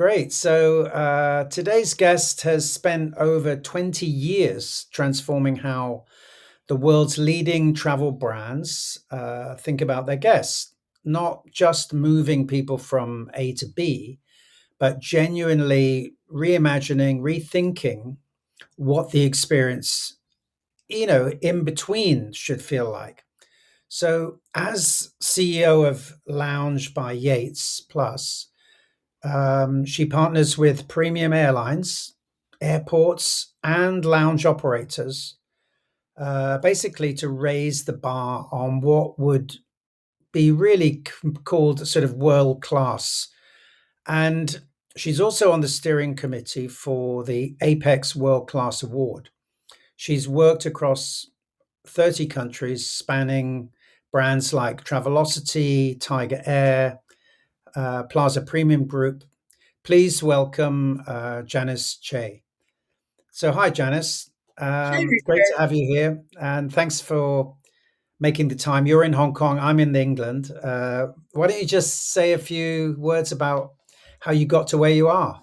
Great. So today's guest has spent over 20 years transforming how the world's leading travel brands think about their guests, not just moving people from A to B, but genuinely reimagining, rethinking what the experience, in between should feel like. So, as CEO of Lounge by Yates Plus, she partners with premium airlines, airports, and lounge operators, basically to raise the bar on what would be really called sort of world class. And she's also on the steering committee for the Apex World Class Award. She's worked across 30 countries, spanning brands like Travelocity, Tiger Air, Plaza Premium Group. Please welcome Janis Tse. So, hi, Janis. Hi, Great to Richard. have you here. And thanks for making the time. You're in Hong Kong, I'm in England. Why don't you just say a few words about how you got to where you are?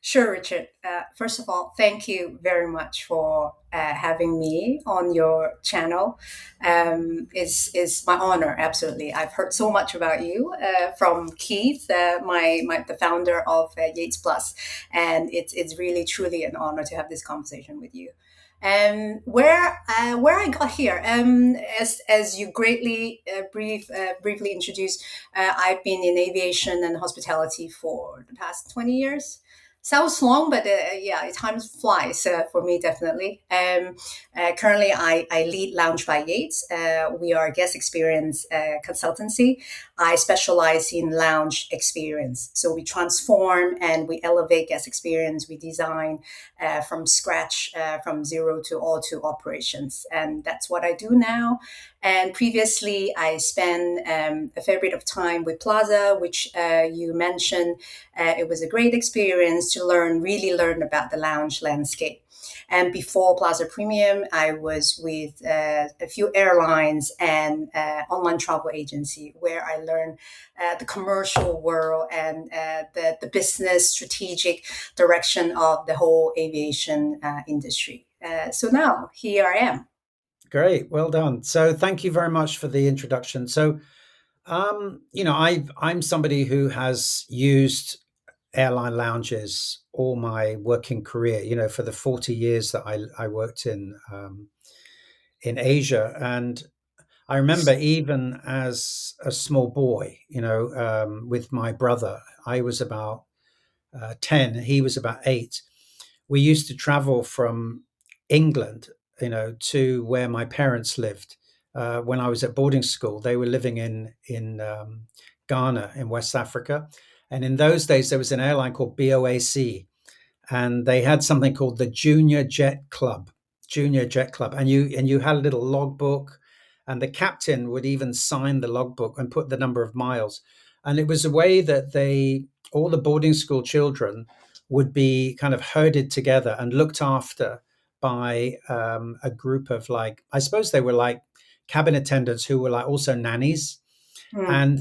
Sure, Richard. First of all, thank you very much for having me on your channel. It's my honor. Absolutely, I've heard so much about you from Keith, the founder of Yates Plus, and it's really truly an honor to have this conversation with you. And where I got here, as you greatly briefly introduced, I've been in aviation and hospitality for the past 20 years. Sounds long, but yeah, time flies for me definitely. Currently, I lead Lounge by Yates. We are a guest experience consultancy. I specialize in lounge experience. So we transform and we elevate guest experience. We design from scratch, from zero to all to operations. And that's what I do now. And previously, I spent a fair bit of time with Plaza, which you mentioned. It was a great experience to really learn about the lounge landscape. And before Plaza Premium, I was with a few airlines and online travel agency where I learned the commercial world and the business strategic direction of the whole aviation industry. So now here I am. Great, well done. So, thank you very much for the introduction. So, I'm somebody who has used airline lounges all my working career. For the 40 years that I worked in Asia, and I remember even as a small boy, with my brother, I was about 10, he was about 8. We used to travel from England, to where my parents lived. When I was at boarding school, they were living in Ghana in West Africa, and in those days there was an airline called BOAC, and they had something called the Junior Jet Club, and you had a little logbook, and the captain would even sign the logbook and put the number of miles, and it was a way that they all the boarding school children would be kind of herded together and looked after by a group of, like, I suppose they were like cabin attendants who were like also nannies, Mm. and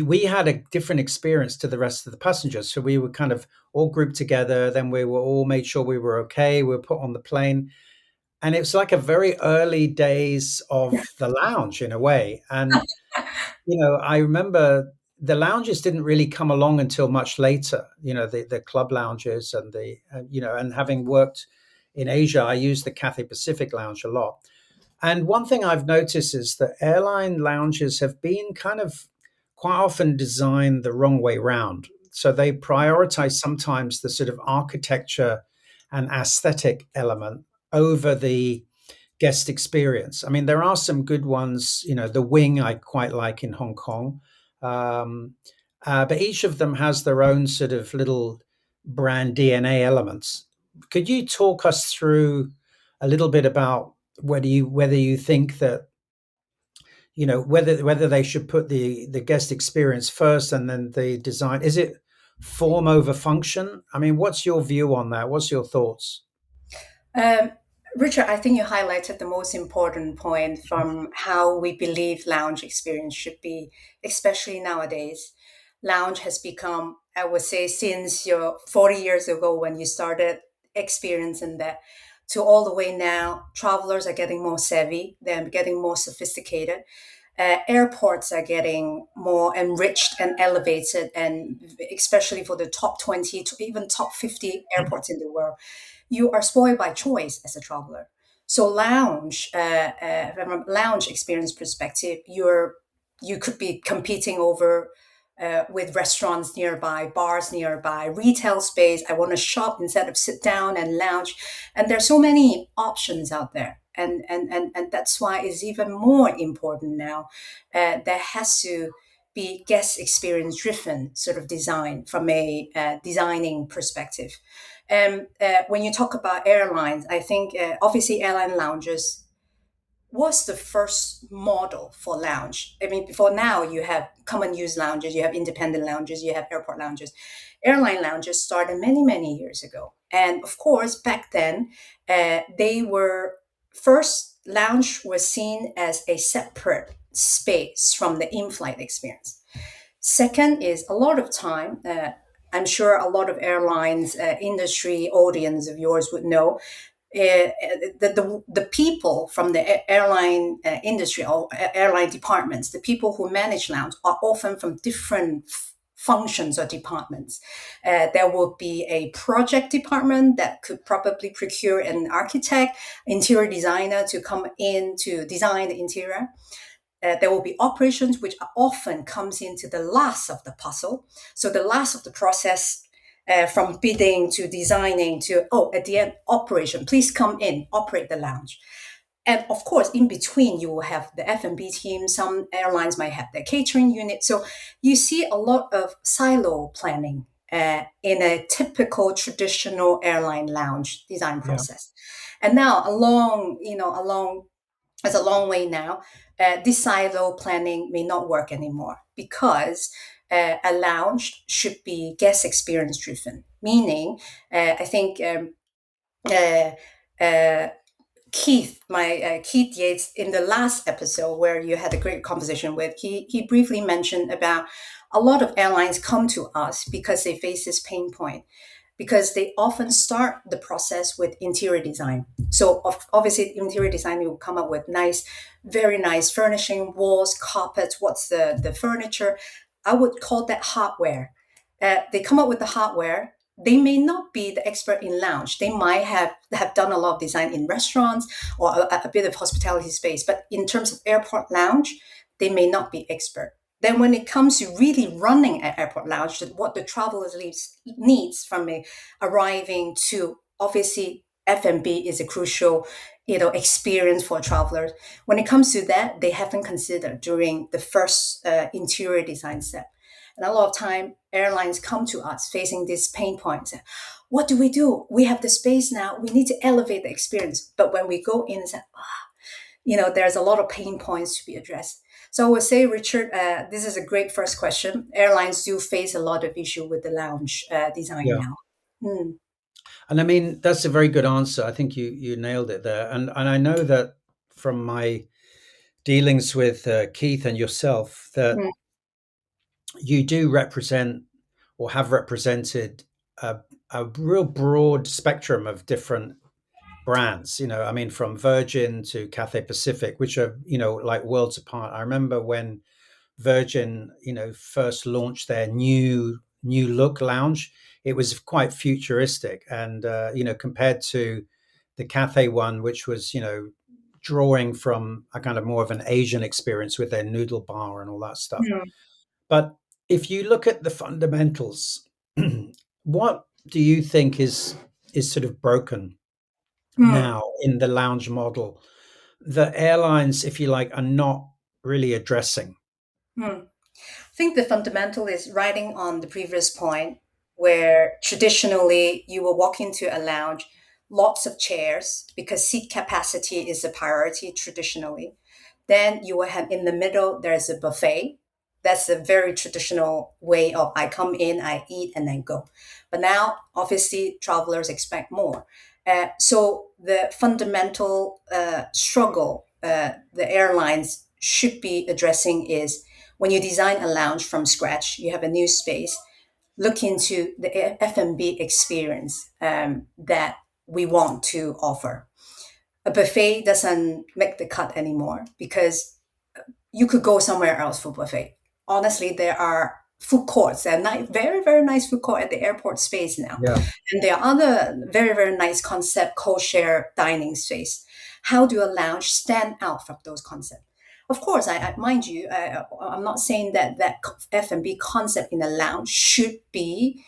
we had a different experience to the rest of the passengers. So we were kind of all grouped together. Then we were all made sure we were okay. We were put on the plane, and it was like a very early days of the lounge in a way. And I remember the lounges didn't really come along until much later. The club lounges and and having worked in Asia, I used the Cathay Pacific lounge a lot. And one thing I've noticed is that airline lounges have been kind of quite often designed the wrong way round. So they prioritize sometimes the sort of architecture and aesthetic element over the guest experience. I mean, there are some good ones, the Wing I quite like in Hong Kong. Um, but each of them has their own sort of little brand DNA elements. Could you talk us through a little bit about whether you think that whether they should put the guest experience first and then the design? Is it form over function? I mean, what's your view on that? What's your thoughts? Um, Richard, I think you highlighted the most important point from how we believe lounge experience should be, especially nowadays. Lounge has become I would say since your 40 years ago when you started experiencing that to all the way now, travelers are getting more savvy, they're getting more sophisticated. Airports are getting more enriched and elevated, and especially for the top 20 to even top 50 airports in the world, you are spoiled by choice as a traveler. So from a lounge experience perspective, you could be competing over with restaurants nearby, bars nearby, retail space. I want to shop instead of sit down and lounge. And there's so many options out there. And that's why it's even more important now. There has to be guest experience driven sort of design from a designing perspective. When you talk about airlines, I think obviously airline lounges was the first model for lounge. I mean, before now, you have common use lounges, you have independent lounges, you have airport lounges. Airline lounges started many, many years ago. And of course, back then, they were first, lounge was seen as a separate space from the in flight experience. Second is a lot of time, I'm sure a lot of airlines industry audience of yours would know the people from the airline industry or airline departments, the people who manage lounge are often from different functions or departments. There will be a project department that could probably procure an architect, interior designer to come in to design the interior. There will be operations, which often comes into the last of the puzzle. So the last of the process, from bidding to designing to, oh, at the end, operation, please come in, operate the lounge. And of course, in between, you will have the F&B team. Some airlines might have their catering unit. So you see a lot of silo planning in a typical traditional airline lounge design Yeah. process. And now along it's a long way now. This silo planning may not work anymore because a lounge should be guest experience driven. Meaning, I think uh, uh, Keith Yates, in the last episode where you had a great conversation with, he briefly mentioned about a lot of airlines come to us because they face this pain point because they often start the process with interior design. So obviously, interior design will come up with nice, very nice furnishing, walls, carpets. What's the furniture? I would call that hardware. They come up with the hardware. They may not be the expert in lounge. They might have done a lot of design in restaurants or a bit of hospitality space. But in terms of airport lounge, they may not be expert. Then when it comes to really running an airport lounge, what the traveler needs from a arriving to, obviously F&B is a crucial experience for travelers. When it comes to that, they haven't considered during the first interior design step. And a lot of time, airlines come to us facing this pain point. Say, what do we do? We have the space now. We need to elevate the experience. But when we go in and say, there's a lot of pain points to be addressed. So I would say, Richard, this is a great first question. Airlines do face a lot of issue with the lounge design Yeah. now. Hmm. And I mean, that's a very good answer. I think you nailed it there. And I know that from my dealings with Keith and yourself that Hmm. you do represent or have represented a real broad spectrum of different brands. I mean, from Virgin to Cathay Pacific, which are like worlds apart. I remember when Virgin, first launched their new look lounge. It was quite futuristic, and compared to the Cathay one, which was drawing from a kind of more of an Asian experience with their noodle bar and all that stuff. Hmm. But if you look at the fundamentals, what do you think is sort of broken Hmm. now in the lounge model? The airlines, if you like, are not really addressing. Hmm. I think the fundamental is riding on the previous point, where traditionally you will walk into a lounge, lots of chairs because seat capacity is a priority traditionally. Then you will have in the middle, there's a buffet. That's a very traditional way of I come in, I eat, and then go. But now, obviously, travelers expect more. So the fundamental struggle the airlines should be addressing is when you design a lounge from scratch, you have a new space. look into the F&B experience that we want to offer. A buffet doesn't make the cut anymore because you could go somewhere else for buffet. Honestly, there are food courts and very, very nice food court at the airport space now. Yeah. And there are other very, very nice concept co-share dining space. How do a lounge stand out from those concepts? Of course, mind you, I'm not saying that F&B concept in a lounge should be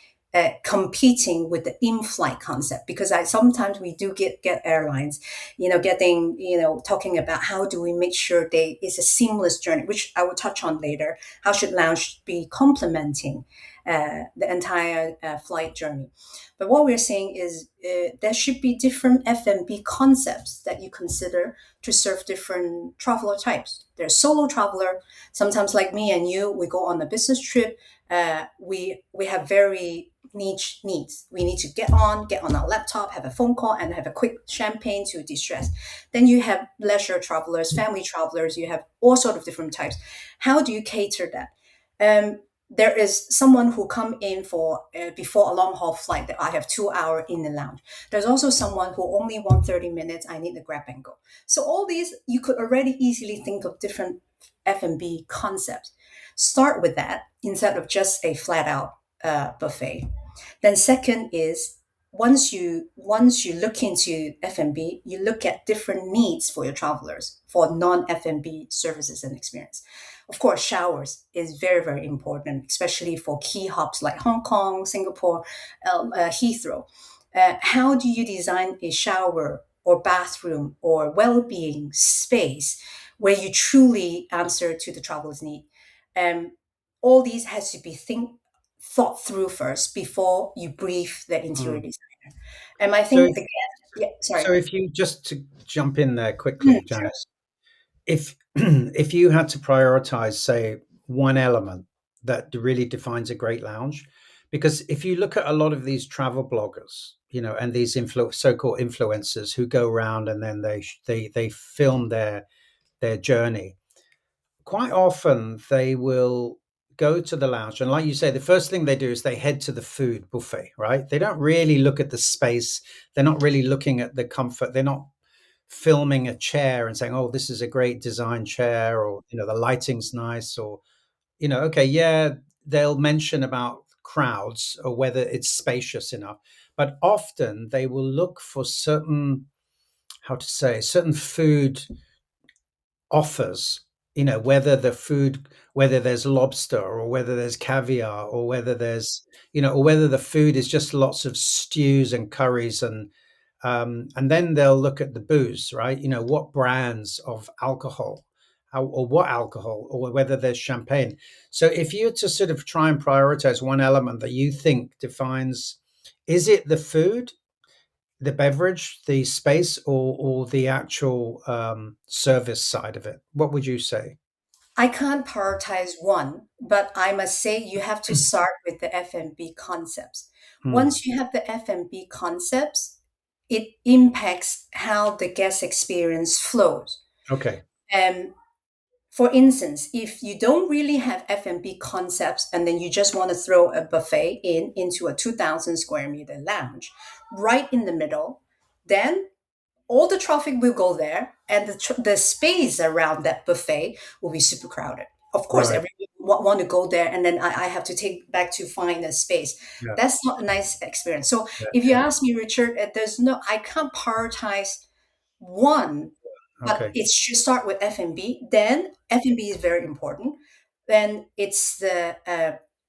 competing with the in-flight concept, because I sometimes we do get airlines, getting, talking about how do we make sure they it's a seamless journey, which I will touch on later. How should lounge be complementing the entire flight journey? But what we're saying is there should be different F&B concepts that you consider to serve different traveler types. There's solo traveler, sometimes like me and you, we go on a business trip. We have very niche needs. We need to get on our laptop, have a phone call, and have a quick champagne to de-stress. Then you have leisure travelers, family travelers. You have all sort of different types. How do you cater that? There is someone who come in for before a long haul flight that I have 2 hour in the lounge. There's also someone who only want 30 minutes. I need the grab and go. So all these you could already easily think of different F&B concepts. Start with that instead of just a flat out buffet. Then second is once you look into F&B, you look at different needs for your travelers for non F&B services and experience. Of course, showers is very, very important, especially for key hubs like Hong Kong, Singapore, Heathrow. How do you design a shower or bathroom or well-being space where you truly answer to the traveler's need? Um, all these has to be thought through first before you brief the interior Mm. designer. And I So, think again, yeah, so sorry. if you just to jump in there quickly, Sure. Janice, if if you had to prioritize, say, one element that really defines a great lounge, because if you look at a lot of these travel bloggers, and these so-called influencers who go around and then they film their journey, quite often they will go to the lounge and, like you say, the first thing they do is they head to the food buffet, right? They don't really look at the space. They're not really looking at the comfort. They're not filming a chair and saying, oh, this is a great design chair, or the lighting's nice, or okay, yeah, they'll mention about crowds or whether it's spacious enough. But often they will look for certain, how to say, certain food offers, whether there's lobster or whether there's caviar, or whether there's, or whether the food is just lots of stews and curries, and then they'll look at the booze, right? What brands of alcohol, or what alcohol, or whether there's champagne. So if you were to sort of try and prioritize one element that you think defines, is it the food, the beverage, the space, or the actual service side of it? What would you say? I can't prioritize one, but I must say you have to start with the F&B concepts. Hmm. Once you have the F&B concepts, it impacts how the guest experience flows. Okay. And for instance, if you don't really have F&B concepts and then you just want to throw a buffet into a 2,000 square meter lounge right in the middle, then all the traffic will go there and the space around that buffet will be super crowded. Of course, Right. everyone want to go there, and then I have to take back to find a space. Yeah. That's not a nice experience. So Yeah. if you Yeah. ask me, Richard, I can't prioritize one, but Okay. it should start with F&B. Then F&B is very important. Then it's the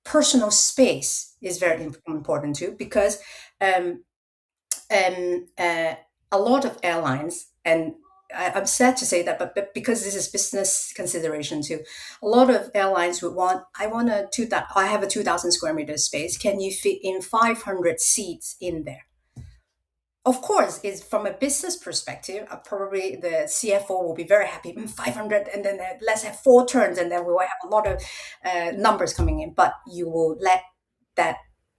personal space is very important too, because um, and a lot of airlines, and I'm sad to say that, but because this is business consideration too, a lot of airlines would want, I have a 2,000 square meter space. Can you fit in 500 seats in there? Of course, is from a business perspective, probably the CFO will be very happy. 500, and then let's have four turns, and then we will have a lot of numbers coming in. But you will let that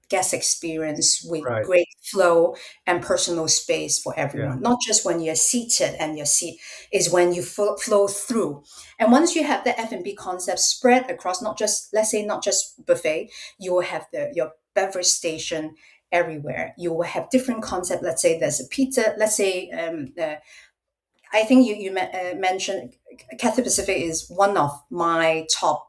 guest experience with Right. great flow and personal space for Yeah. everyone. Not just when you're seated, and your seat is when you flow through. And once you have the F&B concept spread across, not just, let's say, not just buffet, you will have your beverage station everywhere. You will have different concept. Let's say there's a pizza. Let's say I think you mentioned Cathay Pacific is one of my top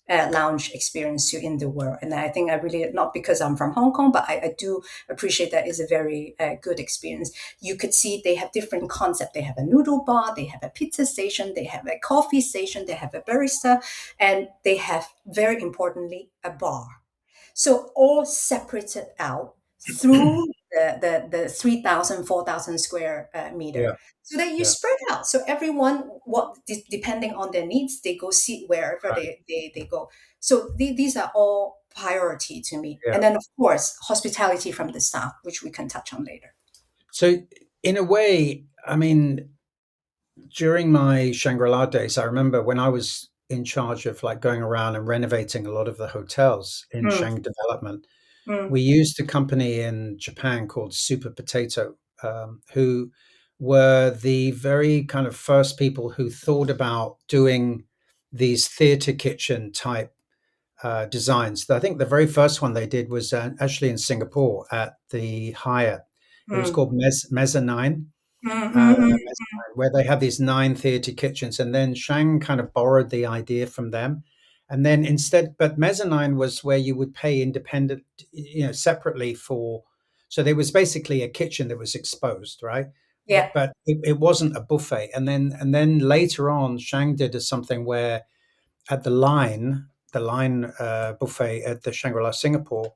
lounge experience too in the world, and I think I really, not because I'm from Hong Kong, but I do appreciate that is a very good experience. You could see they have different concept. They have a noodle bar, they have a pizza station, they have a coffee station, they have a barista, and they have, very importantly, a bar. So all separated out through the 3,000, 4,000 square meter, Yeah. so that you Yeah. spread out. So everyone, depending on their needs, they go sit wherever Right. they go. So these are all priority to me. Yeah. And then, of course, hospitality from the staff, which we can touch on later. So, in a way, I mean, during my Shangri-La days, I remember when I was in charge of like going around and renovating a lot of the hotels in Mm, Shang development. mm, We used a company in Japan called Super Potato, who were the very kind of first people who thought about doing these theater kitchen type designs. I think the very first one they did was actually in Singapore at the Hyatt. It was mm, called Mezzanine, mm, mm, where they had these nine theater kitchens, and then Shang kind of borrowed the idea from them. And then instead, but mezzanine was where you would pay independent, separately for. So there was basically a kitchen that was exposed, right? yeah. But it wasn't a buffet. And then later on, Shang did something where at the line buffet at the Shangri-La Singapore,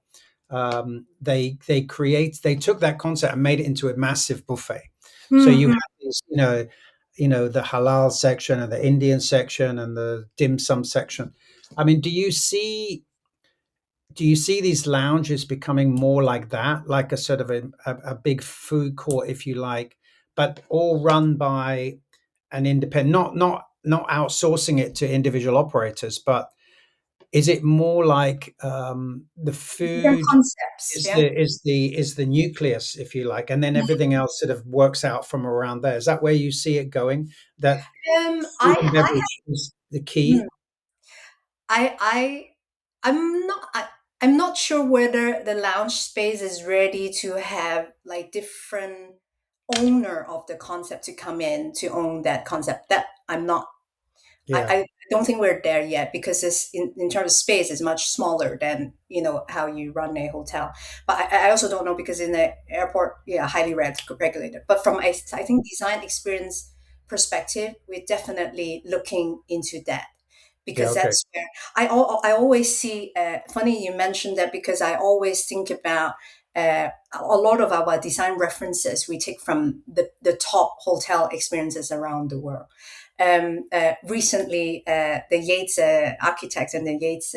they took that concept and made it into a massive buffet. So Mm, you mm. have this, the halal section and the Indian section and the dim sum section. I mean, do you see these lounges becoming more like that, like a sort of a big food court, if you like, but all run by an independent, not outsourcing it to individual operators, but is it more like the Different food concepts. is Yeah. the nucleus, if you like, and then everything else sort of works out from around there? Is that where you see it going? That food and I beverage is the have. key? I I'm not sure whether the lounge space is ready to have like different owner of the concept to come in to own that concept. That I'm not. Yeah. I don't think we're there yet because this in terms of space is much smaller than how you run a hotel. But I also don't know because in the airport, yeah, highly regulated. But from I think design experience perspective, we're definitely looking into that Yeah. because Okay. that's where I always see. Funny you mentioned that because I always think about. A lot of our design references we take from the top hotel experiences around the world. Recently, the Yates architects and the Yates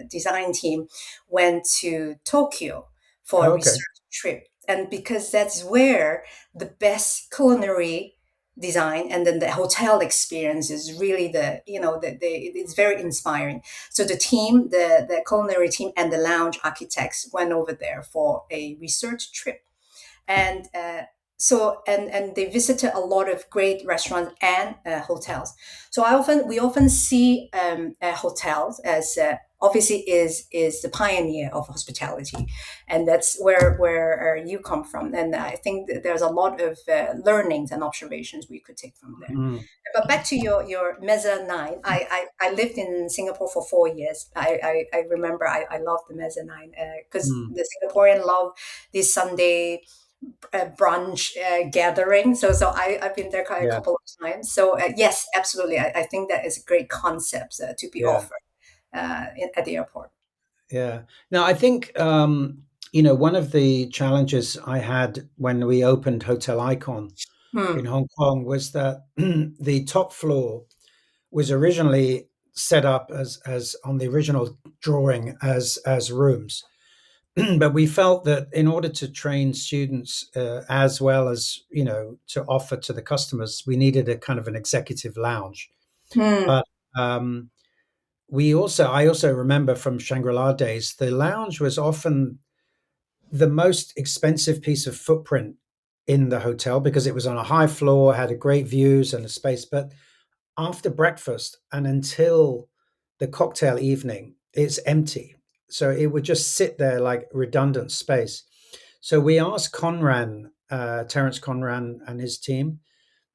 design team went to Tokyo for a Oh, okay. research trip. And because that's where the best culinary design and then the hotel experience is really it's very inspiring. So the team, the culinary team and the lounge architects went over there for a research trip and and they visited a lot of great restaurants and hotels. So we often see hotels as obviously is the pioneer of hospitality, and that's where you come from. And I think that there's a lot of learnings and observations we could take from there. Mm, But back to your mezzanine, I lived in Singapore for 4 years. I remember I loved the mezzanine because mm, the Singaporean love this Sunday brunch gathering. I've been there quite a yeah. couple of times. So yes, absolutely. I think that is a great concept to be Yeah. offered at the airport. Yeah. Now, I think one of the challenges I had when we opened Hotel Icon in Hmm. Hong Kong was that the top floor was originally set up as on the original drawing as rooms. But we felt that in order to train students as well as to offer to the customers, we needed a kind of an executive lounge. Hmm. But um, I also remember from Shangri-La days, the lounge was often the most expensive piece of footprint in the hotel because it was on a high floor, had a great views and a space. But after breakfast and until the cocktail evening, it's empty. So it would just sit there like redundant space. So we asked Terence Conran and his team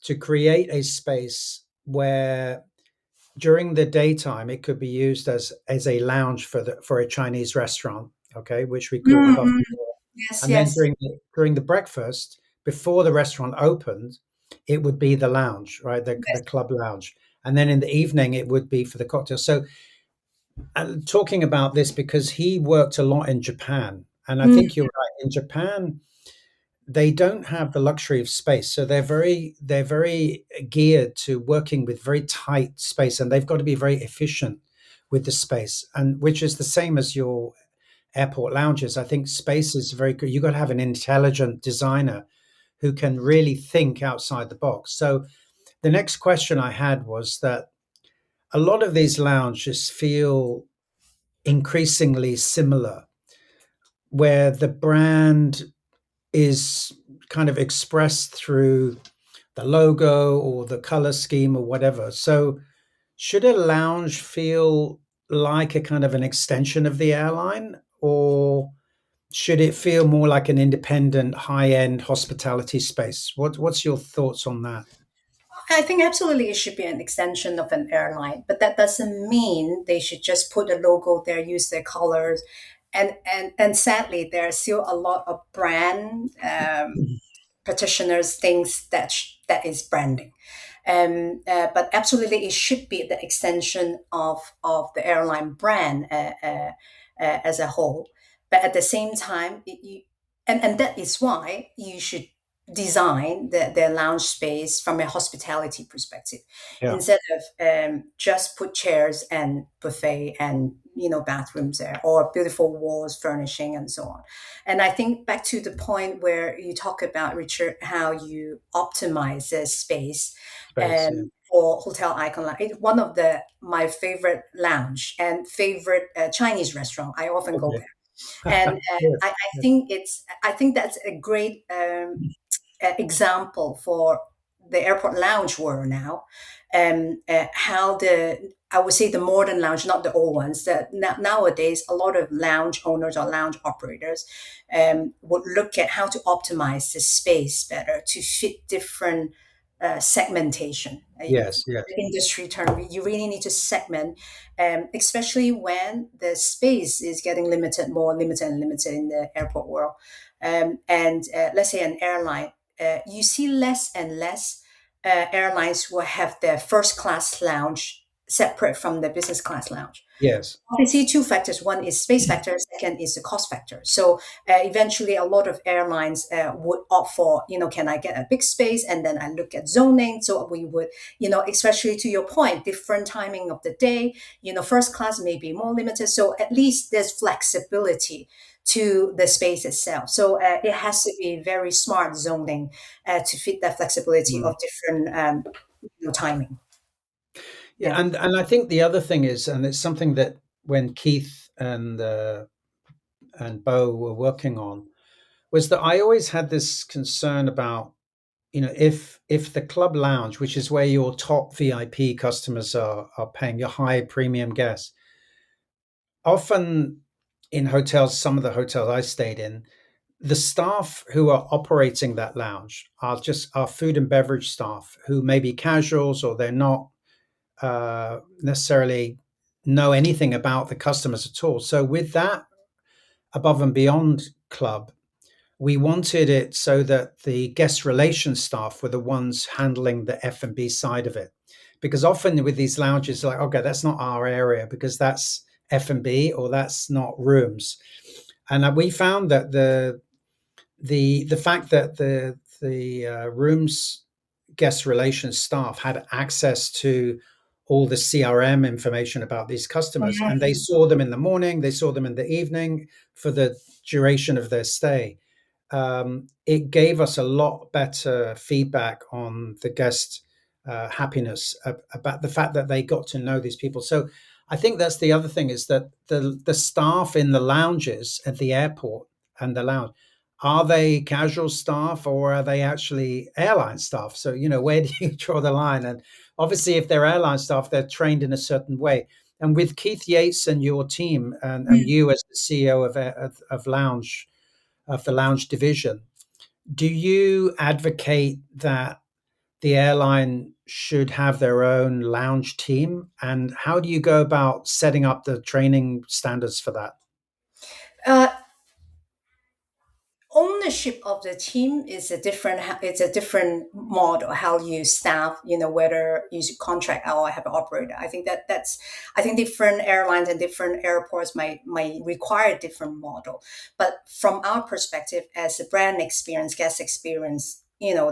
to create a space where during the daytime it could be used as a lounge for a Chinese restaurant, okay, which we call above Mm-mm. the door. Yes, And then yes. during the breakfast, before the restaurant opened, it would be the lounge, right? The Yes. club lounge. And then in the evening it would be for the cocktail. So and talking about this because he worked a lot in Japan. And I Mm, think you're right. In Japan, they don't have the luxury of space. So they're very geared to working with very tight space, and they've got to be very efficient with the space. And which is the same as your airport lounges. I think space is very good. You've got to have an intelligent designer who can really think outside the box. So the next question I had was that a lot of these lounges feel increasingly similar, where the brand is kind of expressed through the logo or the color scheme or whatever. So, should a lounge feel like a kind of an extension of the airline, or should it feel more like an independent, high-end hospitality space? What's your thoughts on that? I think absolutely it should be an extension of an airline, but that doesn't mean they should just put a logo there, use their colors, and sadly, there are still a lot of brand practitioners thinks that is branding. But absolutely, it should be the extension of the airline brand as a whole. But at the same time, and that is why you should design the lounge space from a hospitality perspective Yeah. instead of just put chairs and buffet and bathrooms there or beautiful walls furnishing and so on. And I think back to the point where you talk about, Richard, how you optimize the space Space. Yeah. for Hotel Icon. One of the my favorite lounge and favorite Chinese restaurant. I often go Okay. there, and Good. Good. I think that's a great example for the airport lounge world now, how the I would say the modern lounge, not the old ones. That nowadays a lot of lounge owners or lounge operators would look at how to optimize the space better to fit different segmentation. Yes. Yes. The industry term, you really need to segment, especially when the space is getting limited, more limited and limited in the airport world. And let's say an airline, you see less and less airlines will have their first class lounge separate from the business class lounge. Yes. Obviously, two factors. One is space factor. Second is the cost factor. So eventually, a lot of airlines would opt for, can I get a big space? And then I look at zoning. So we would, especially to your point, different timing of the day. First class may be more limited. So at least there's flexibility to the space itself. So it has to be very smart zoning to fit that flexibility Mm. of different timing. Yeah, Yeah. and I think the other thing is, and it's something that when Keith and Bo were working on, was that I always had this concern about, if the club lounge, which is where your top VIP customers are paying, your high premium guests, often in hotels, some of the hotels I stayed in, the staff who are operating that lounge are just our food and beverage staff who may be casuals, or they're not necessarily know anything about the customers at all. So with that above and beyond club, we wanted it so that the guest relations staff were the ones handling the F&B side of it, because often with these lounges, like, okay, that's not our area because that's F&B or that's not rooms. And we found that the fact that the rooms guest relations staff had access to all the CRM information about these customers, and they saw them in the morning, they saw them in the evening for the duration of their stay. It gave us a lot better feedback on the guest happiness about the fact that they got to know these people. So I think that's the other thing, is that the staff in the lounges at the airport and the lounge, are they casual staff or are they actually airline staff? So where do you draw the line? And obviously, if they're airline staff, they're trained in a certain way. And with Keith Yates and your team, and Mm. you as the CEO of Lounge, of the Lounge division, do you advocate that the airline should have their own lounge team? And how do you go about setting up the training standards for that? Uh, Ownership of the team is a different, it's a different model how you staff, whether you contract or have an operator. I think that's, I think different airlines and different airports might require a different model. But from our perspective as a brand experience, guest experience,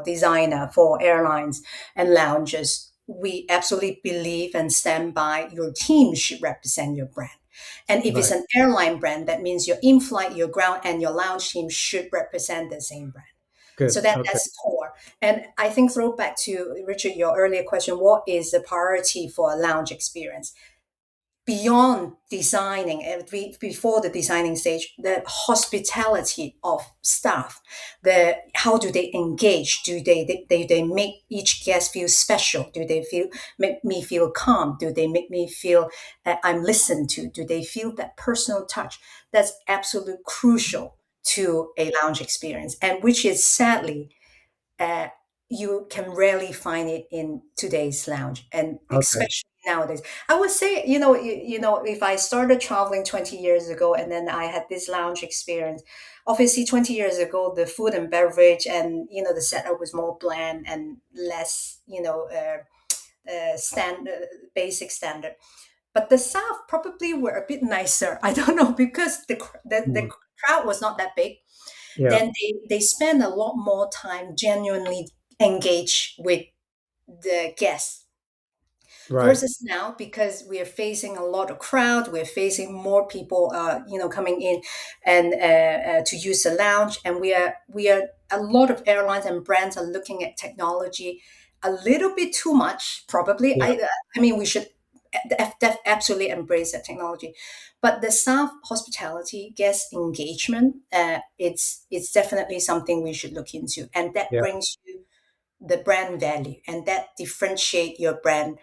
designer for airlines and lounges, we absolutely believe and stand by your team should represent your brand. And if it's Right. an airline brand, that means your in-flight, your ground, and your lounge team should represent the same brand. So Good. Okay. that's core. And I think throw back to Richard, your earlier question, what is the priority for a lounge experience? Beyond designing, before the designing stage, the hospitality of staff, the how do they engage, do they make each guest feel special, do they feel make me feel calm, do they make me feel I'm listened to, do they feel that personal touch? That's absolute crucial to a lounge experience, and which is sadly uh, you can rarely find it in today's lounge, and Okay. especially nowadays. I would say, if I started traveling 20 years ago and then I had this lounge experience, obviously 20 years ago, the food and beverage and, the setup was more bland and less, standard, basic standard. But the South probably were a bit nicer. I don't know, because the Mm. crowd was not that big. Yeah. Then they spend a lot more time genuinely engage with the guests Right. versus now, because we are facing a lot of crowd, we're facing more people coming in and to use the lounge, and we are a lot of airlines and brands are looking at technology a little bit too much, probably. Yeah. I mean, we should absolutely embrace that technology, but the staff hospitality, guest engagement, it's definitely something we should look into, and that Yeah. brings you the brand value, and that differentiate your brand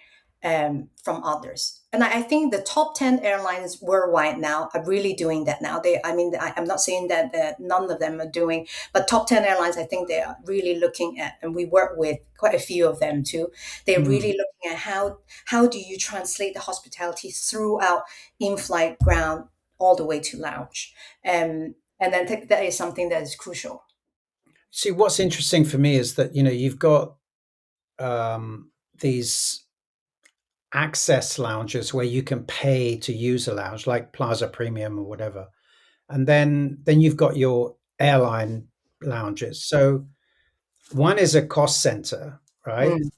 from others. And I think the top 10 airlines worldwide now are really doing that now. I mean, I'm not saying that none of them are doing, but top 10 airlines, I think they are really looking at, and we work with quite a few of them too. They're Mm. really looking at how do you translate the hospitality throughout in-flight, ground, all the way to lounge. And I think that is something that is crucial. See, what's interesting for me is that you've got these access lounges where you can pay to use a lounge, like Plaza Premium or whatever, and then you've got your airline lounges. So one is a cost center, right, Mm,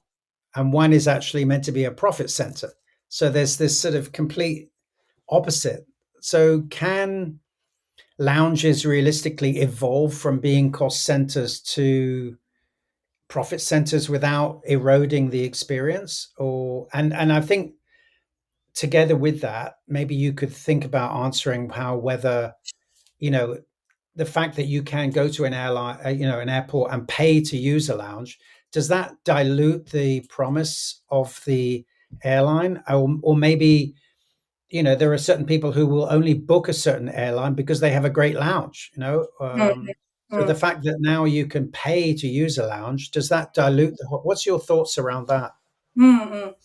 and one is actually meant to be a profit center. So there's this sort of complete opposite. So can lounges realistically evolve from being cost centers to profit centers without eroding the experience? Or and I think together with that, maybe you could think about answering how whether you know the fact that you can go to an airline, an airport and pay to use a lounge, does that dilute the promise of the airline? Or maybe, there are certain people who will only book a certain airline because they have a great lounge. mm, So the mm, fact that now you can pay to use a lounge, does that dilute what's your thoughts around that? mm, mm.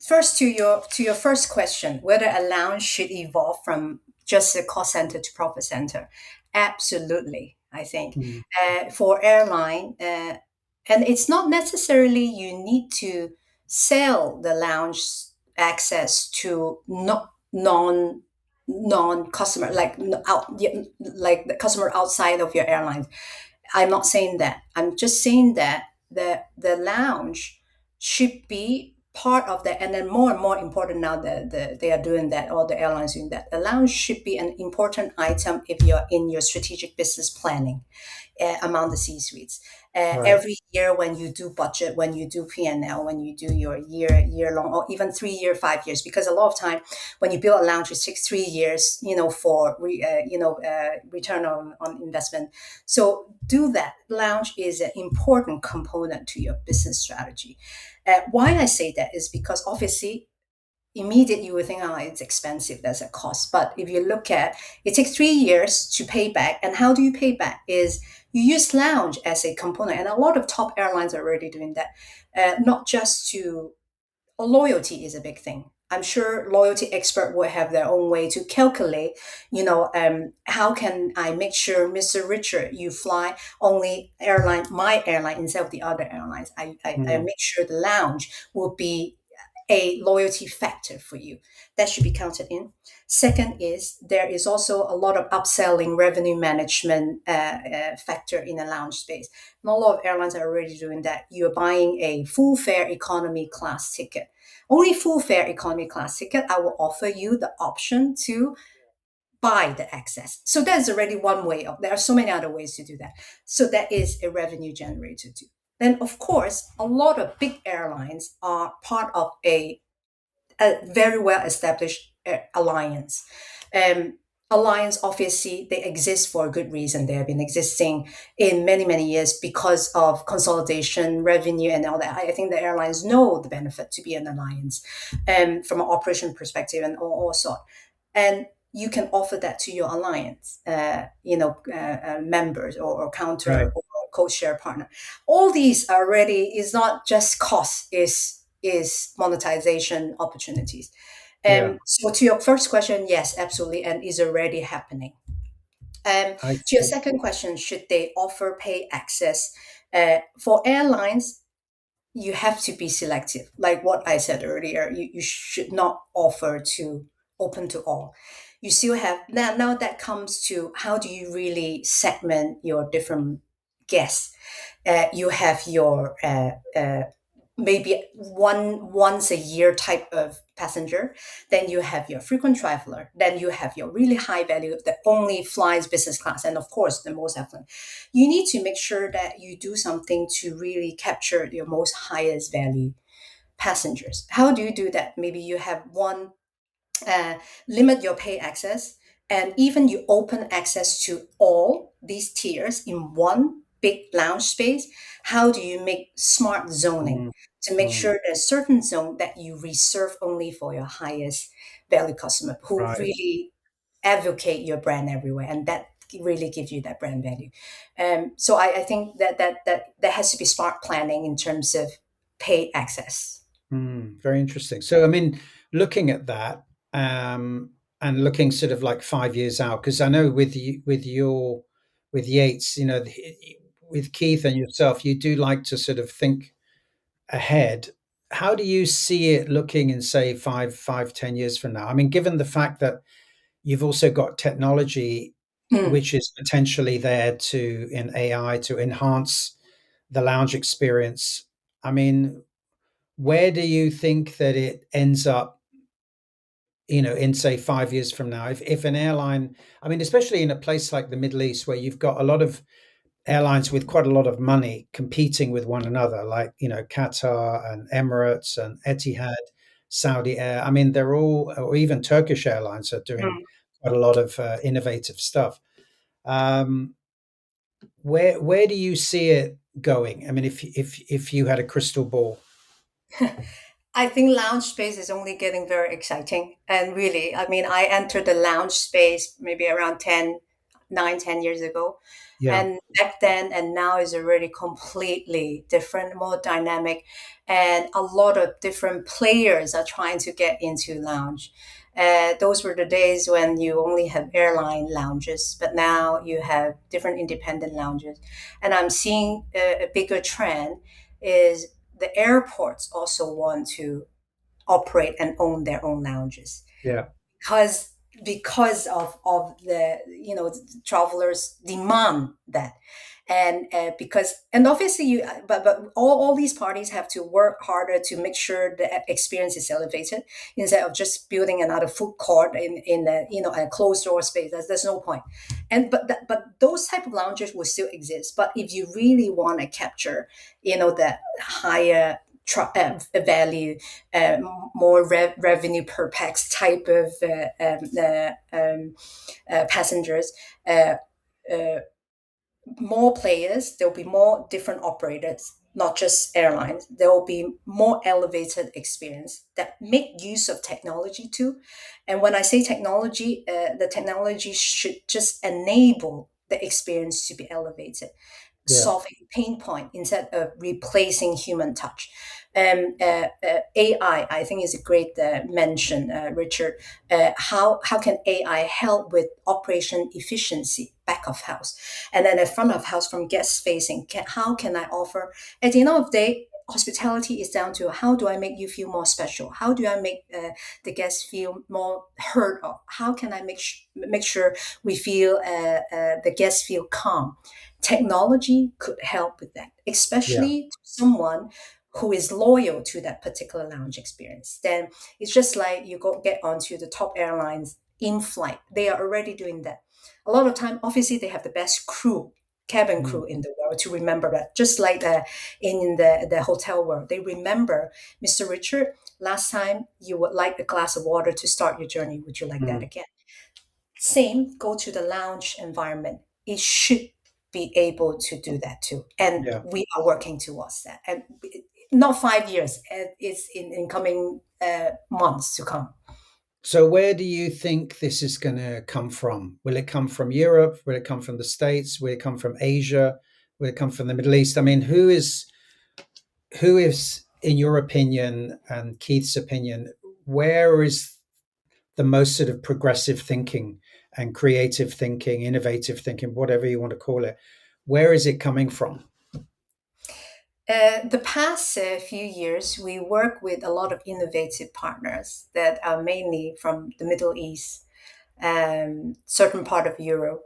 First, to your first question, whether a lounge should evolve from just a cost center to profit center, absolutely. I think Mm. for airline, and it's not necessarily you need to sell the lounge access to non customer, like like the customer outside of your airline. I'm not saying that. I'm just saying that the lounge should be part of that, and then more and more important now that they are doing that, all the airlines doing that. The lounge should be an important item if you're in your strategic business planning among the C-suites. Right. Every year when you do budget, when you do P&L, when you do your year long, or even 3 year, 5 years, because a lot of time when you build a lounge, it takes 3 years, for return on investment. So do that. Lounge is an important component to your business strategy. Why I say that is because obviously immediate you would think, oh, it's expensive, there's a cost. But if you look at it, takes 3 years to pay back. And how do you pay back? Is you use lounge as a component, and a lot of top airlines are already doing that. Not just to loyalty is a big thing. I'm sure loyalty expert will have their own way to calculate, how can I make sure, Mr. Richard, you fly only airline, my airline, instead of the other airlines. I Mm, make sure the lounge will be a loyalty factor for you. That should be counted in. Second is there is also a lot of upselling revenue management factor in a lounge space. And a lot of airlines are already doing that. You're buying a full fare economy class ticket. Only full fare economy class ticket, I will offer you the option to buy the access. So that's already one way of, there are so many other ways to do that. So that is a revenue generator too. Then of course, a lot of big airlines are part of a very well established alliance. Um, Alliance, obviously, they exist for a good reason. They have been existing in many, many years because of consolidation, revenue, and all that. I think the airlines know the benefit to be an alliance, from an operation perspective and all sort. And you can offer that to your alliance, members or counter right. or co-share partner. All these are already is not just cost, is monetization opportunities. Yeah, So to your first question, yes, absolutely, and is already happening. I To your see. second question, should they offer pay access? For airlines, you have to be selective. Like what I said earlier, you should not offer to open to all. You still have now that comes to how do you really segment your different guests. You have your maybe once a year type of passenger, then you have your frequent traveler, then you have your really high value that only flies business class, and of course the most affluent. You need to make sure that you do something to really capture your most highest value passengers. How do you do that? Maybe you have one, uh, limit your pay access, and even you open access to all these tiers in one big lounge space. How do you make smart zoning Mm, to make mm, sure there's certain zone that you reserve only for your highest value customer who right. really advocate your brand everywhere, and that really gives you that brand value. So I think that has to be smart planning in terms of paid access. Mm, very interesting. So, I mean, looking at that, and looking sort of like 5 years out, because I know with you, with Yates, with Keith and yourself, you do like to sort of think ahead. How do you see it looking in, say, 10 years from now? I mean, given the fact that you've also got technology Mm. which is potentially there to in AI to enhance the lounge experience. I mean, where do you think that it ends up, in say 5 years from now? If an airline, I mean, especially in a place like the Middle East where you've got a lot of airlines with quite a lot of money competing with one another, like, Qatar and Emirates and Etihad, Saudi Air. I mean, they're all, or even Turkish Airlines are doing Mm. quite a lot of innovative stuff. Um, where do you see it going? I mean, if you had a crystal ball. I think lounge space is only getting very exciting. And really, I mean, I entered the lounge space maybe around 9, 10 years ago. Yeah, And back then and now is already completely different, more dynamic. And a lot of different players are trying to get into lounge. Those were the days when you only have airline lounges, but now you have different independent lounges. And I'm seeing a bigger trend is the airports also want to operate and own their own lounges yeah, because of the travelers demand that. And because and obviously you but all these parties have to work harder to make sure the experience is elevated instead of just building another food court in a a closed door space. There's no point. And but those type of lounges will still exist, but if you really want to capture the higher value, uh, more revenue per pax type of passengers, uh, uh, more players, there'll be more different operators not just airlines. There will be more elevated experience that make use of technology too. And when I say technology, the technology should just enable the experience to be elevated, Yeah. solving pain point instead of replacing human touch. AI, I think, is a great mention, Richard. How can AI help with operation efficiency, back of house, and then at front of house from guest facing? How can I offer? At the end of the day, hospitality is down to how do I make you feel more special? How do I make the guests feel more heard of? How can I make sure we feel the guests feel calm? Technology could help with that, Yeah. especially to someone who is loyal to that particular lounge experience. Then it's just like you go get onto the top airlines in flight. They are already doing that. A lot of time, obviously, they have the best crew, cabin Mm. crew in the world to remember that. Just like in the hotel world, they remember, Mr. Richard, last time you would like a glass of water to start your journey. Would you like that Mm. again? Same, go to the lounge environment. It should be able to do that too. And Yeah. we are working towards that. And not 5 years, it's in coming months to come. So where do you think this is going to come from? Will it come from Europe? Will it come from the States? Will it come from Asia? Will it come from the Middle East? I mean, who is in your opinion and Keith's opinion, where is the most sort of progressive thinking and creative thinking, innovative thinking, whatever you want to call it? Where is it coming from? The past few years, we work with a lot of innovative partners that are mainly from the Middle East, certain part of Europe,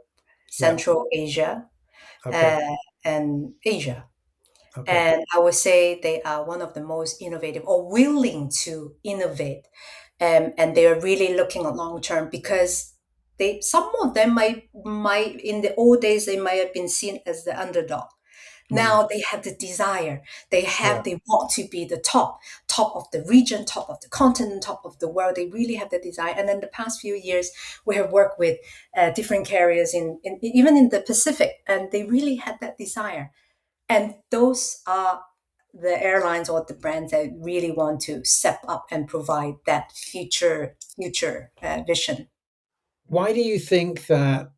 Yeah. Central Asia, Okay. uh, and Asia. Okay. And I would say they are one of the most innovative or willing to innovate. And they are really looking at long term because some of them might in the old days they might have been seen as the underdog. Mm. Now they have the desire. Yeah. They want to be the top of the region, top of the continent, top of the world. They really have the desire. And then the past few years, we have worked with different carriers in even in the Pacific, and they really had that desire. And those are the airlines or the brands that really want to step up and provide that future vision. Why do you think that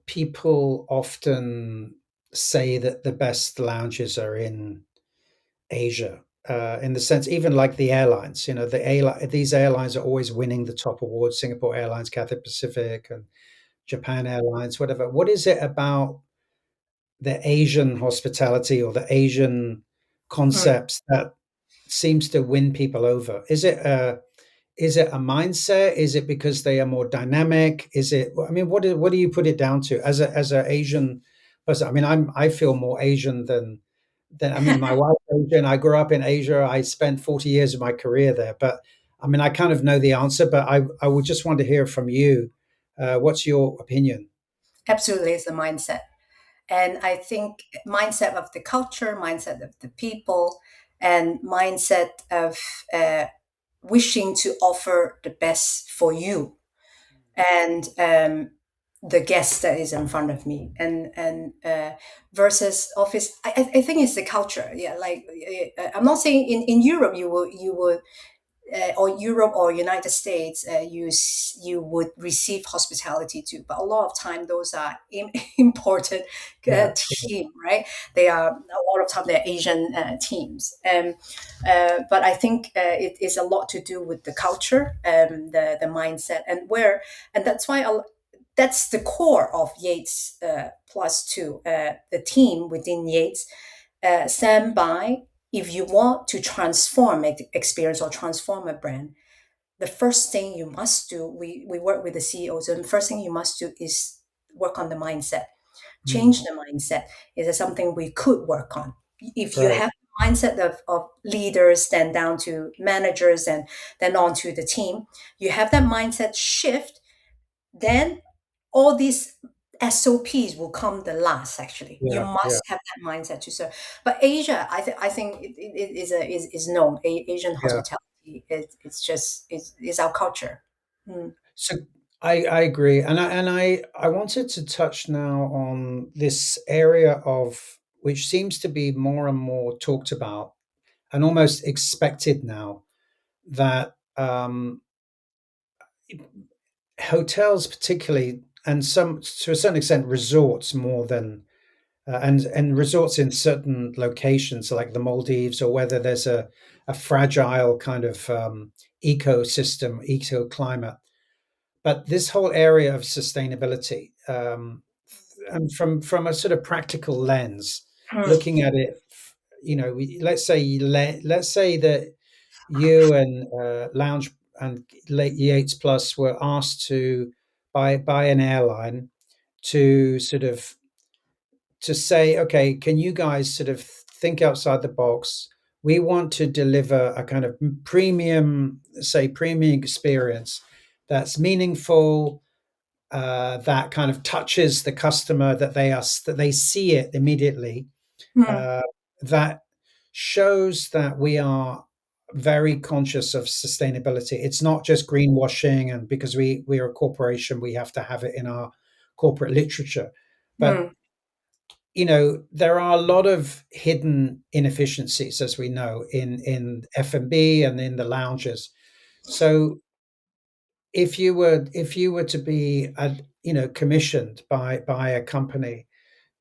people often say that the best lounges are in Asia? In the sense, even like the airlines, these airlines are always winning the top awards: Singapore Airlines, Cathay Pacific, and Japan Airlines, whatever. What is it about the Asian hospitality or the Asian Mm. concepts that seems to win people over? Is it a mindset? Is it because they are more dynamic? Is it? I mean, what do you put it down to as a Asian person? I mean, I feel more Asian than I mean, my wife's Asian. I grew up in Asia. I spent 40 years of my career there, but I mean, I kind of know the answer. But I would just want to hear from you. What's your opinion? Absolutely, it's the mindset. And I think mindset of the culture, mindset of the people, and mindset of uh, wishing to offer the best for you and the guest that is in front of me, and versus office. I think it's the culture. Yeah, like I'm not saying in Europe you will or Europe or United States, you would receive hospitality too. But a lot of time, those are imported Yeah, team, right? They are a lot of time they're Asian teams, but I think it is a lot to do with the culture, the mindset, and that's why. That's the core of Yates plus two, the team within Yates stand by. If you want to transform experience or transform a brand, the first thing you must do, we work with the CEOs, and the first thing you must do is work on the mindset. mm, Change the mindset. Is it something we could work on? If you right. have the mindset of leaders, then down to managers, and then on to the team, you have that mindset shift, then all these SOPs will come the last. Actually, you Yeah, yeah, must have that mindset to serve. But Asia, I think it is known. Asian yeah. hospitality, it's just is our culture. Mm. So I agree, and I wanted to touch now on this area of which seems to be more and more talked about and almost expected now, that hotels, particularly, and some to a certain extent, resorts more than and resorts in certain locations like the Maldives, or whether there's a fragile kind of ecosystem, ecoclimate. But this whole area of sustainability, and from a sort of practical lens, Hmm. looking at it, let's say that you and Lounge and Late Yates Plus were asked to by an airline to sort of to say, okay, can you guys sort of think outside the box? We want to deliver a kind of premium experience that's meaningful, that kind of touches the customer, that they see it immediately, Hmm. uh, that shows that we are very conscious of sustainability. It's not just greenwashing, and because we are a corporation, we have to have it in our corporate literature. But Hmm. there are a lot of hidden inefficiencies, as we know, in F&B and in the lounges. So if you were to be commissioned by a company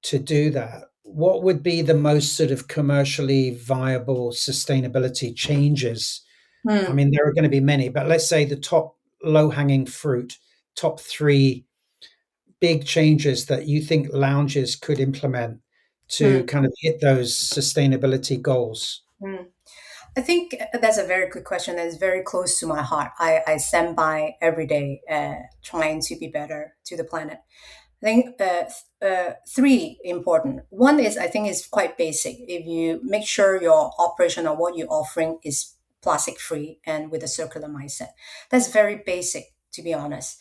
to do that, what would be the most sort of commercially viable sustainability changes? I Hmm. mean, there are going to be many, but let's say the top low hanging fruit, top three big changes that you think lounges could implement to Hmm. kind of hit those sustainability goals. Hmm. I think that's a very good question that is very close to my heart. I stand by every day trying to be better to the planet. I think three important. One is I think is quite basic. If you make sure your operation or what you're offering is plastic free and with a circular mindset, that's very basic to be honest.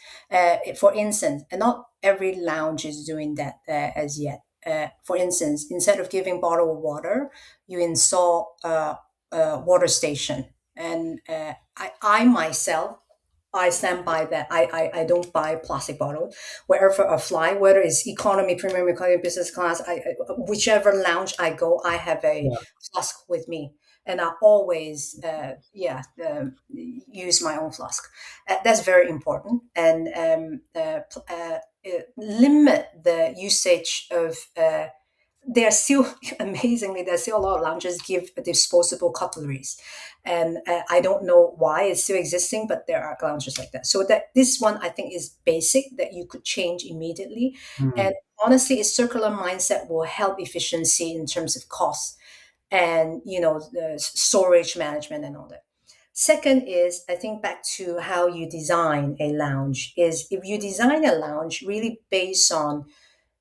For instance, and not every lounge is doing that as yet. For instance, instead of giving bottled water, you install a water station. And I myself I stand by that. I don't buy plastic bottles. Wherever I fly, whether it's economy, premium economy, business class, whichever lounge I go, I have a Yeah. flask with me. And I always, use my own flask. That's very important. And limit the usage of there are still amazingly there's still a lot of lounges give disposable cutleries, and I don't know why it's still existing, but there are lounges like that. So that this one I think is basic that you could change immediately. And Mm, honestly, a circular mindset will help efficiency in terms of cost and the storage management and all that. Second is I think back to how you design a lounge is if you design a lounge really based on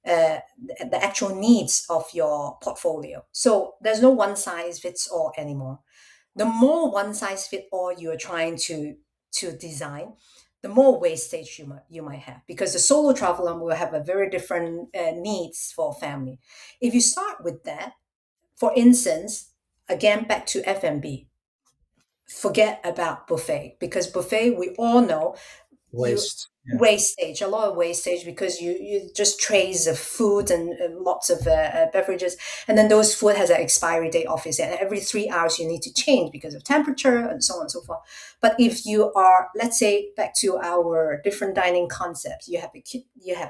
the actual needs of your portfolio. So there's no one size fits all anymore. The more one size fit all you are trying to design, the more wastage you might have because the solo traveler will have a very different needs for family. If you start with that, for instance, again back to F&B, forget about buffet because buffet we all know you waste. Yeah. wastage a lot of wastage because you just trays of food and lots of beverages, and then those food has an expiry date obviously, and every 3 hours you need to change because of temperature and so on and so forth. But if you are, let's say back to our different dining concepts, you have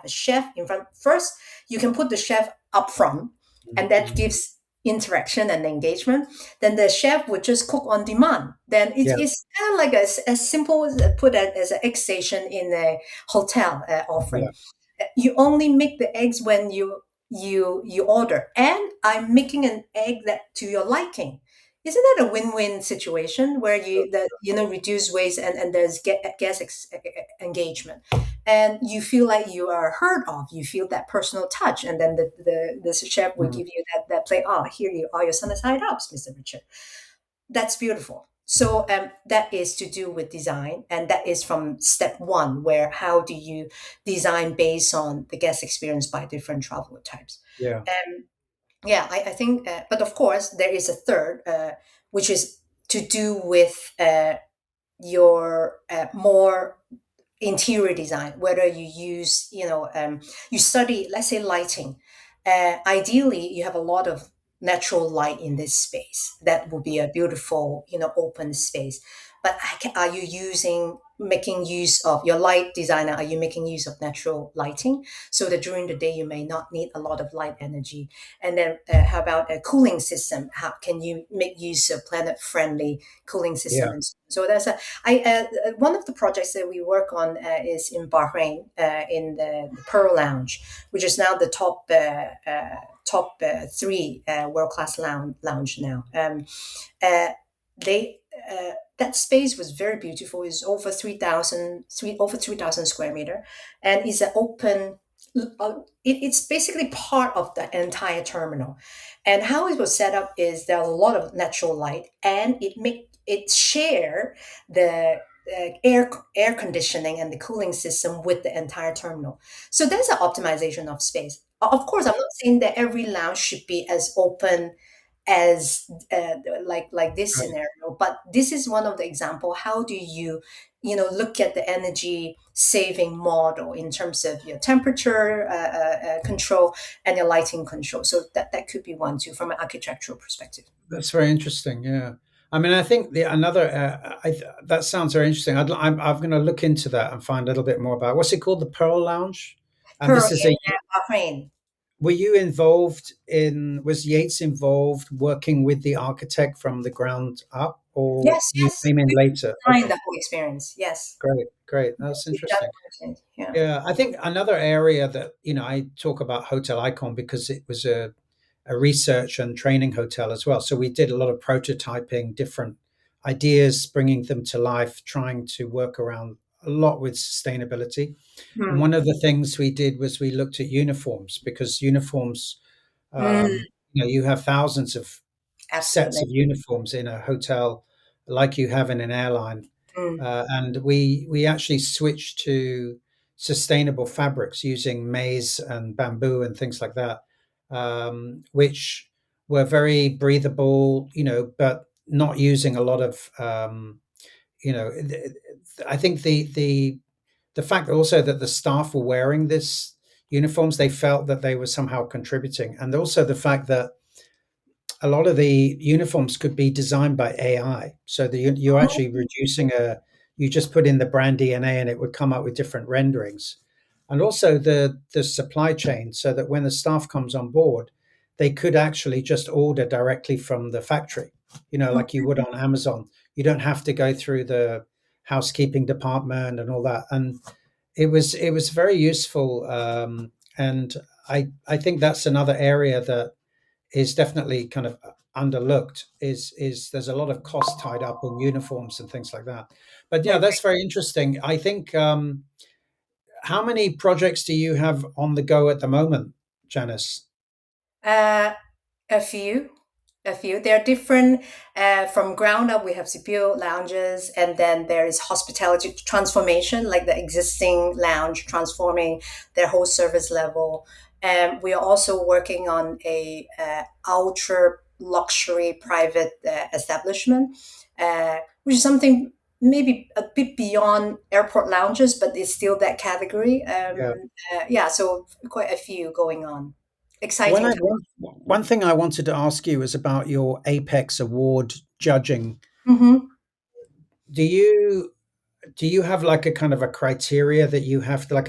a chef in front first, you can put the chef up front, and that Mhm. gives interaction and engagement. Then the chef would just cook on demand. Then Yeah. it's kind of like as simple as put it as an egg station in a hotel Yeah. offering. You only make the eggs when you order, and I'm making an egg that to your liking. Isn't that a win-win situation where Sure. reduce waste and there's guest engagement, and you feel like you are heard of, you feel that personal touch, and then the chef will Mm, give you that plate. Oh, here you are, your sunny side ups, Mr. Richard. That's beautiful. So that is to do with design, and that is from step one, where how do you design based on the guest experience by different traveler types. yeah. Yeah, I think, but of course, there is a third, which is to do with your more interior design, whether you use, you study, let's say, lighting. Ideally, you have a lot of natural light in this space. That would be a beautiful, open space. But are you making use of your light designer? Are you making use of natural lighting so that during the day you may not need a lot of light energy? And then, how about a cooling system? How can you make use of planet-friendly cooling system? Yeah. And so that's one of the projects that we work on is in Bahrain, in the Pearl Lounge, which is now the top three world class lounge now. They That space was very beautiful. It's over 3,000 square meter, and it's an open. It's basically part of the entire terminal, and how it was set up is there's a lot of natural light, and it share the air conditioning and the cooling system with the entire terminal. So there's an optimization of space. Of course, I'm not saying that every lounge should be as open as like this Right. scenario, but this is one of the example. How do look at the energy saving model in terms of your temperature control and your lighting control? So that could be one too from an architectural perspective. That's very interesting. Yeah. I mean, I think that sounds very interesting. I'm going to look into that and find a little bit more about what's it called, the Pearl Lounge. And Pearl this is a. in Bahrain. Were you involved in? Was Yates involved working with the architect from the ground up, or Yes, you yes, came in we later? designed Okay, the whole experience. Yes, great, great. That's yes, we've done interesting. everything. Yeah. Yeah, I think another area that I talk about Hotel Icon because it was a research and training hotel as well. So we did a lot of prototyping, different ideas, bringing them to life, trying to work around a lot with sustainability. And Hmm. one of the things we did was we looked at uniforms because uniforms, Mm, you have thousands of sets absolutely. of uniforms in a hotel like you have in an airline. Mm, And we actually switched to sustainable fabrics using maize and bamboo and things like that, which were very breathable, but not using a lot of, you know, I think the fact also that the staff were wearing this uniforms, they felt that they were somehow contributing, and also the fact that a lot of the uniforms could be designed by AI. So you're actually reducing you just put in the brand DNA and it would come up with different renderings. And also the supply chain, so that when the staff comes on board, they could actually just order directly from the factory, like you would on Amazon. You don't have to go through the housekeeping department and all that. And it was very useful. And I think that's another area that is definitely kind of underlooked is there's a lot of cost tied up in uniforms and things like that. But yeah, that's very interesting. I think how many projects do you have on the go at the moment, Janice? uh, a few, a few. They're different. From ground up, we have CPU lounges, and then there is hospitality transformation, like the existing lounge transforming their whole service level. And we are also working on a ultra luxury private establishment, which is something maybe a bit beyond airport lounges, but it's still that category. Yeah. Yeah, so quite a few going on. When Exciting I time. one thing I wanted to ask you is about your Apex Award judging. Hmm. Do you have like a kind of a criteria that you have to like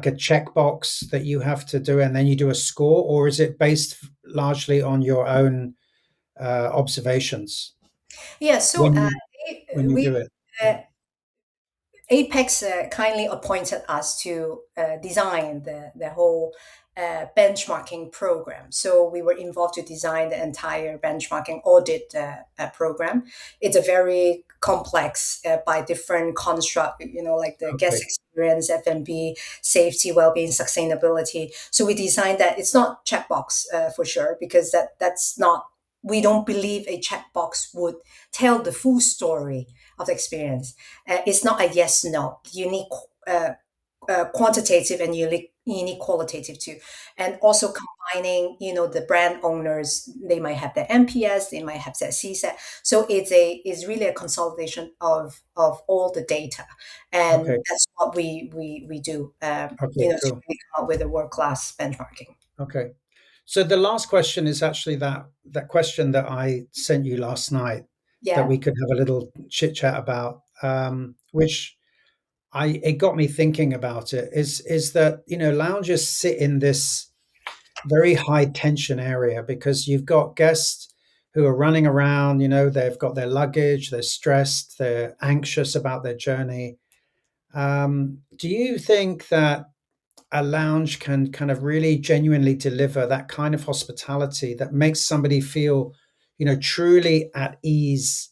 a checkbox that you have to do and then you do a score, or is it based largely on your own observations Yeah, so when you we do it? uh, Yeah. Apex kindly appointed us to design the whole benchmarking program. So we were involved to design the entire benchmarking audit program. It's a very complex by different construct, like the guest Okay. experience, F&B, safety, well-being, sustainability. So we designed that. It's not checkbox for sure, because that's not. We don't believe a checkbox would tell the full story of the experience. It's not a yes no. You need uh, quantitative and you need qualitative too, and also combining. The brand owners, they might have the NPS, they might have the CSAT. So it's really a consolidation of all the data, and Okay. that's what we do. Okay. To Cool. really come up with a world class benchmarking. Okay. So the last question is actually that question that I sent you last night that Yeah. we could have a little chit chat about, which I it got me thinking about it. Is that lounges sit in this very high tension area because you've got guests who are running around. They've got their luggage, they're stressed, they're anxious about their journey. Do you think that a lounge can kind of really genuinely deliver that kind of hospitality that makes somebody feel, truly at ease,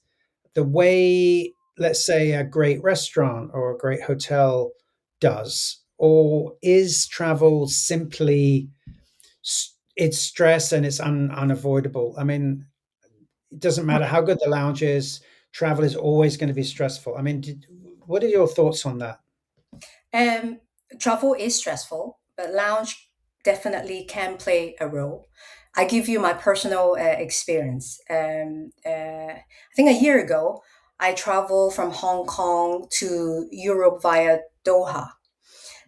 the way, let's say, a great restaurant or a great hotel does? Or is travel simply it's stress and it's unavoidable? I mean, it doesn't matter how good the lounge is, travel is always going to be stressful. I mean, what are your thoughts on that? Um, Travel is stressful, but lounge definitely can play a role. I give you my personal experience. I think a year ago, I traveled from Hong Kong to Europe via Doha,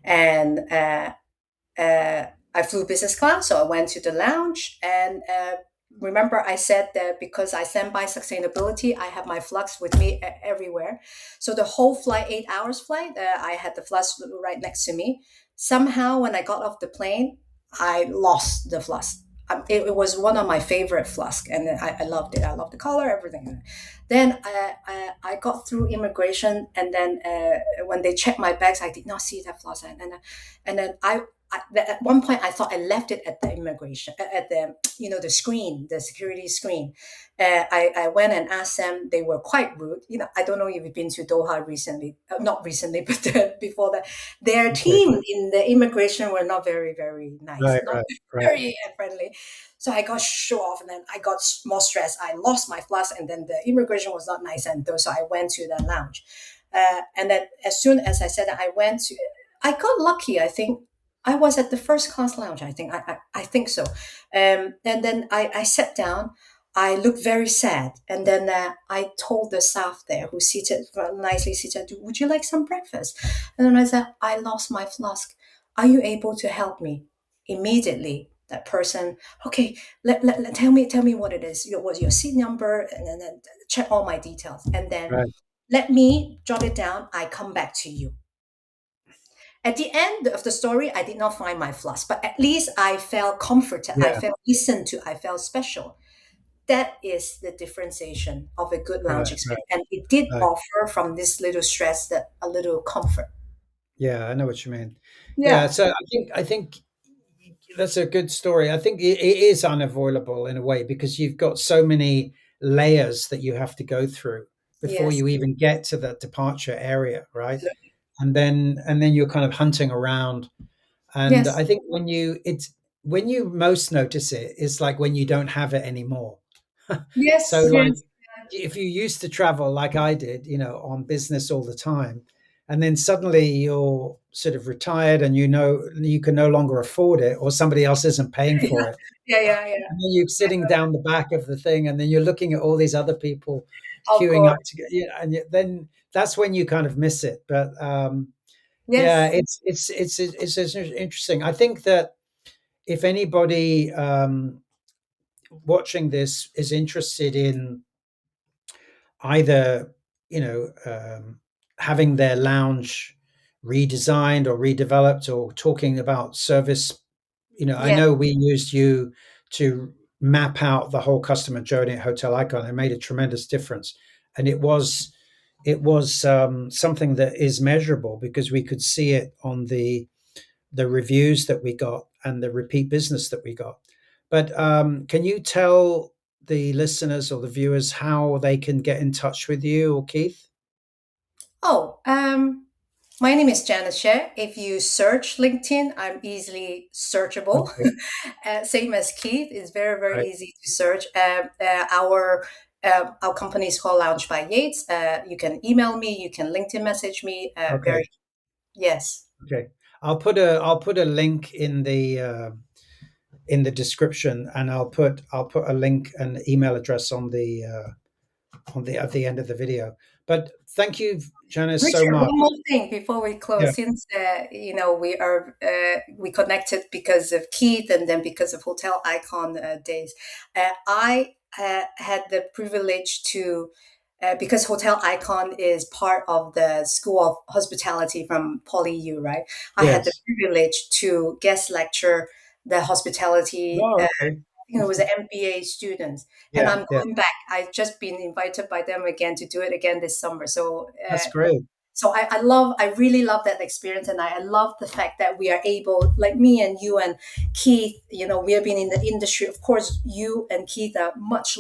and I flew business class, so I went to the lounge. And remember, I said that because I stand by sustainability, I have my flux with me everywhere. So the whole flight, 8 hours flight, I had the flux right next to me. Somehow, when I got off the plane, I lost the flux. It was one of my favorite flask, and I loved it. I loved the color, everything. Then I got through immigration, and then when they checked my bags, I did not see that flask, and then at one point I thought I left it at the immigration at the the screen, the security screen. I went and asked them. They were quite rude. I don't know if you've been to Doha recently, not recently, but before that. Their Okay. team in the immigration were not very very nice, Right, not right, right. very friendly. So I got show off, and then I got more stressed. I lost my flask, and then the immigration was not nice, and so I went to the lounge. And then as soon as I said that, I got lucky. I think I was at the first class lounge. I think I think so. And then I sat down. I looked very sad, and then I told the staff there who seated nicely seated, "Would you like some breakfast?" And then I said, "I lost my flask. Are you able to help me?" Immediately, that person, okay, tell me what it is. What's your seat number, and then check all my details, and then Right. let me jot it down. I come back to you. At the end of the story, I did not find my flaws, but at least I felt comforted. I Yeah. felt listened to. I felt special. That is the differentiation of a good lounge Right, right, experience. And it did right. offer from this little stress that a little comfort. Yeah, I know what you mean. Yeah, Yeah. so I think that's a good story. I think it is unavoidable in a way because you've got so many layers that you have to go through before Yes. you even get to the departure area, right? Absolutely. And then you're kind of hunting around. And Yes. I think when you most notice it is like when you don't have it anymore. So Yes. like Yes. if you used to travel like I did, on business all the time, and then suddenly you're sort of retired and you can no longer afford it or somebody else isn't paying for it. Yeah. Yeah. Yeah. And then you're sitting down the back of the thing and then you're looking at all these other people Of queuing course. up to get, and then that's when you kind of miss it. But yeah, Yes. it's interesting. I think that if anybody watching this is interested in either having their lounge redesigned or redeveloped or talking about service, I Yes. know we used you to map out the whole customer journey at Hotel Icon. It made a tremendous difference, and it was something that is measurable because we could see it on the reviews that we got and the repeat business that we got. But can you tell the listeners or the viewers how they can get in touch with you or Keith? Oh, my name is Janis Tse. If you search LinkedIn, I'm easily searchable. Okay, Same as Keith, it's very very right. easy to search. Our company is called Lounge by Yates. You can email me, you can LinkedIn message me. Okay, Very yes. okay. I'll put a link in the description, and I'll put a link and email address on the at the end of the video. But thank you, Janice, so Richard, much. one more thing before we Yeah. close. Since we connected because of Keith and then because of Hotel Icon days, I had the privilege to because Hotel Icon is part of the School of Hospitality from PolyU, right? I had the Yes. privilege to guest lecture the hospitality. Oh, okay. I think it was an MBA students, and Yeah. I'm Yeah. going back. I've just been invited by them again to do it again this summer. That's great. So I really love that experience, and I love the fact that we are able, like me and you and Keith, we have been in the industry. Of course, you and Keith are much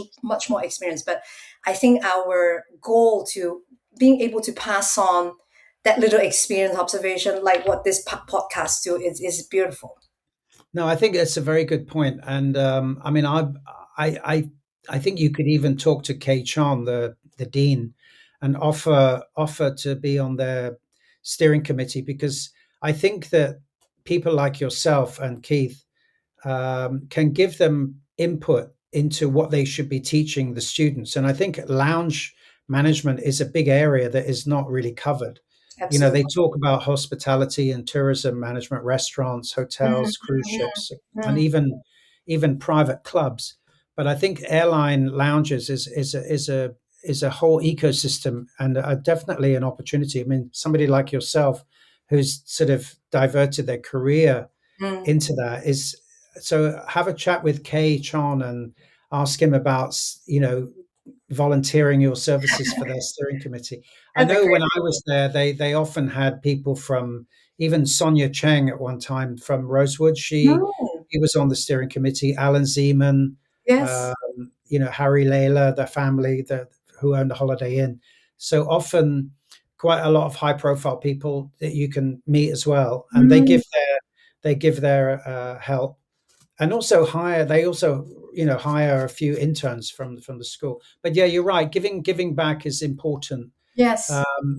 more experienced, but I think our goal to being able to pass on that little experience observation, like what this podcast do, is beautiful. No, I think that's a very good point. And I mean, I, I, I think you could even talk to Kay Chan, the dean, and offer to be on their steering committee because I think that people like yourself and Keith can give them input into what they should be teaching the students. And I think lounge management is a big area that is not really covered. You know, they Absolutely. talk about hospitality and tourism management, restaurants, Mhm, hotels, cruise mhm, ships, and mhm. even private clubs. But I think airline lounges is a whole ecosystem and definitely an opportunity. I mean, somebody like yourself who's sort of diverted their career Mm. into that is so have a chat with Kay Chan and ask him about volunteering your services for their steering committee. I That's a know great. when I was there, they often had people from even Sonia Cheng at one time from Rosewood. She Mm. he was on the steering committee. Alan Zeman, Yes. um, Harry Layla, the family that who owned the Holiday Inn. So often, quite a lot of high profile people that you can meet as well, and Mm. they give their help and also hire they also hire a few interns from the school. But yeah, you're right, giving back is important. Yes.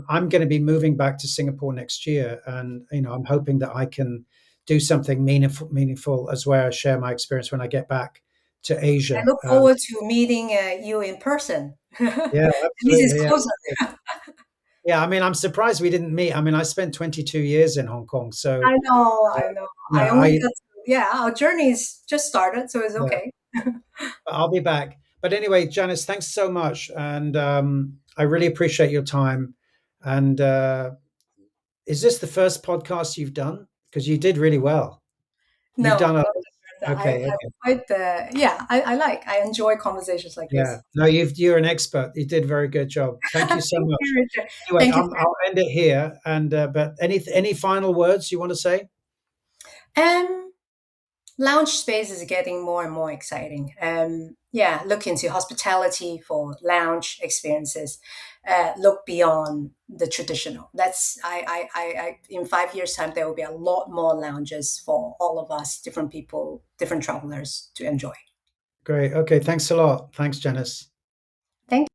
I'm going to be moving back to Singapore next year, and I'm hoping that I can do something meaningful as well as share my experience when I get back to I Asia. look forward to meeting you in person. At Yeah, least it's absolutely, yeah. closer. Yeah, I mean, I'm surprised we didn't meet. I mean, I spent 22 years in Hong Kong, so I know, uh, I know. no I only I got to, yeah, our journey's just started, so it's yeah, okay. I'll be back. But anyway, Janice, thanks so much. And I really appreciate your time. And is this the first podcast you've done? Because you did really well. You've No, done a not the first. okay, I'm okay. quite I enjoy conversations like Yeah. this. No, you're an expert. You did a very good job. Thank you so Thank much. you, Richard. Anyway, Thank you. I'll end it here. And but any final words you want to say? Um, Lounge space is getting more and more exciting. Yeah, look into hospitality for lounge experiences. Look beyond the traditional. In 5 years' time, there will be a lot more lounges for all of us, different people, different travelers to enjoy. Great. Okay. Thanks a lot. Thanks, Janice. Thank